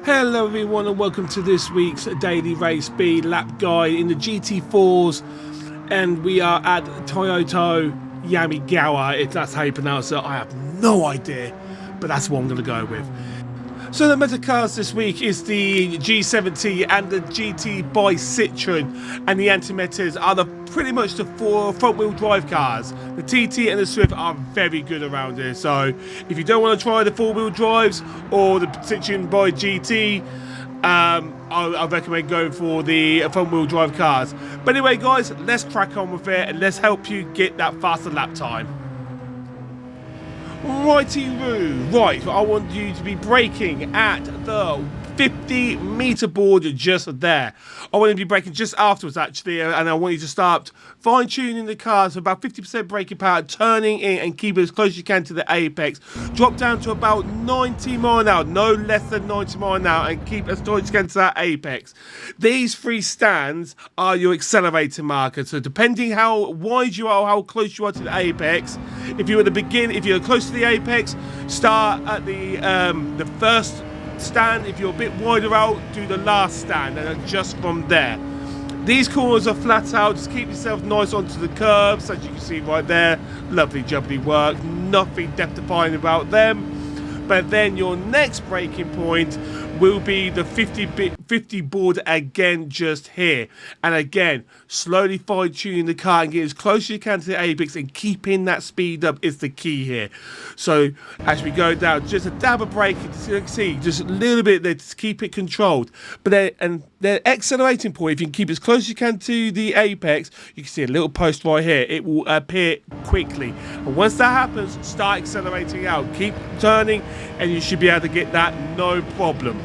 Hello everyone and welcome to this week's daily race speed lap guide in the GT4s, and we are at Toyota Yamagiwa, if that's how you pronounce it. I have no idea, but that's what I'm going to go with. So the meta cars this week is the G70 and the GT by Citroen, and the anti-metas are pretty much the four front-wheel drive cars. The TT and the Swift are very good around here, so if you don't want to try the four-wheel drives or the Citroen by GT, I recommend going for the front-wheel drive cars. But anyway guys, let's crack on with it and let's help you get that faster lap time. Righty-roo, right, I want you to be braking at the 50-meter board just there. I want you to be braking just afterwards actually, and I want you to start fine-tuning the car to about 50% braking power, turning in and keep it as close as you can to the apex. Drop down to about 90 miles an hour, no less than 90 miles an hour, and keep as close as you can to that apex. These three stands are your accelerator marker, so depending how wide you are, how close you are to the apex, if you're close to the apex, start at the first stand. If you're a bit wider out, do the last stand and adjust from there. These corners are flat out, just keep yourself nice onto the curbs, as you can see right there. Lovely jubbly work, nothing death-defying about them. But then your next braking point will be the 50 board again, just here. And again, slowly fine-tuning the car and get as close as you can to the apex, and keeping that speed up is the key here. So as we go down, just a dab of braking, you can see just a little bit there to keep it controlled. But the accelerating point, if you can keep as close as you can to the apex, you can see a little post right here. It will appear quickly. And once that happens, start accelerating out. Keep turning and you should be able to get that no problem.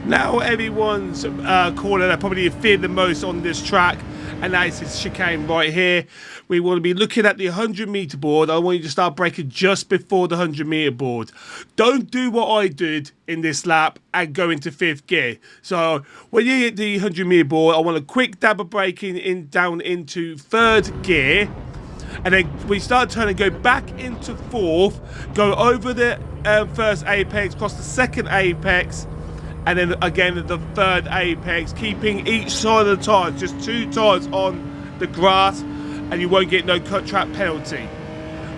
Now everyone's corner that probably feared the most on this track, and that is this chicane right here. We want to be looking at the 100-meter board. I want you to start braking just before the 100-meter board. Don't do what I did in this lap and go into 5th gear. So when you hit the 100-meter board, I want a quick dab of braking down into 3rd gear. And then we start turning, go back into 4th, go over the first apex, cross the 2nd apex, and then again the 3rd apex, keeping each side of the tyres, just 2 tyres on the grass, and you won't get no cut track penalty.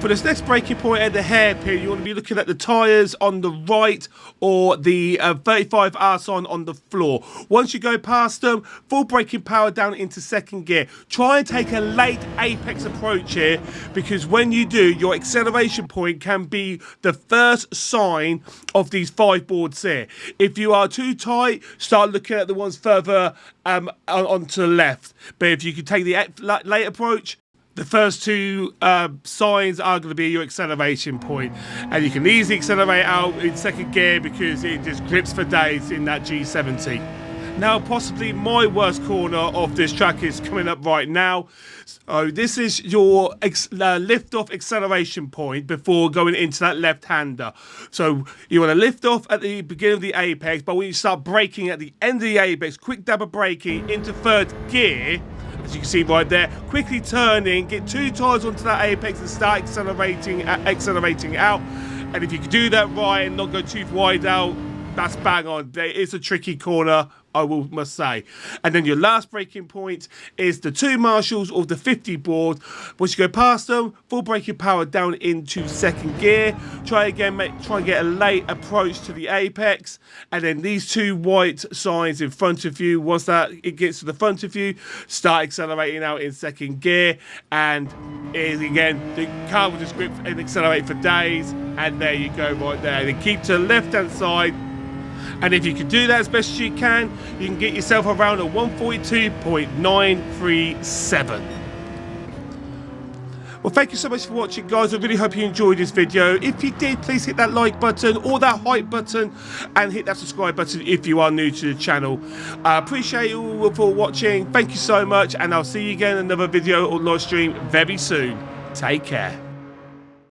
For this next braking point at the hairpin, you want to be looking at the tyres on the right or the 35R sign on the floor. Once you go past them, full braking power down into 2nd gear. Try and take a late apex approach here, because when you do, your acceleration point can be the first sign of these 5 boards here. If you are too tight, start looking at the ones further onto the left. But if you can take the late approach, the first 2 signs are going to be your acceleration point, and you can easily accelerate out in 2nd gear because it just grips for days in that G70. Now, possibly my worst corner of this track is coming up right now. So this is your lift-off acceleration point before going into that left-hander. So you want to lift off at the beginning of the apex, but when you start braking at the end of the apex, quick dab of braking into 3rd gear. As you can see right there, quickly turning, get 2 tyres onto that apex and start accelerating out. And if you can do that right and not go too wide out, that's bang on. It's a tricky corner, I must say. And then your last braking point is the 2 marshals of the 50 board. Once you go past them, full braking power down into 2nd gear. Try and get a late approach to the apex. And then these 2 white signs in front of you, once it gets to the front of you, start accelerating out in 2nd gear. And again, the car will just grip and accelerate for days. And there you go right there. And then keep to the left-hand side. And if you can do that as best as you can get yourself around a 142.937. Well, thank you so much for watching, guys. I really hope you enjoyed this video. If you did, please hit that like button or that hype button, and hit that subscribe button if you are new to the channel. I appreciate you all for watching. Thank you so much, and I'll see you again in another video or live stream very soon. Take care.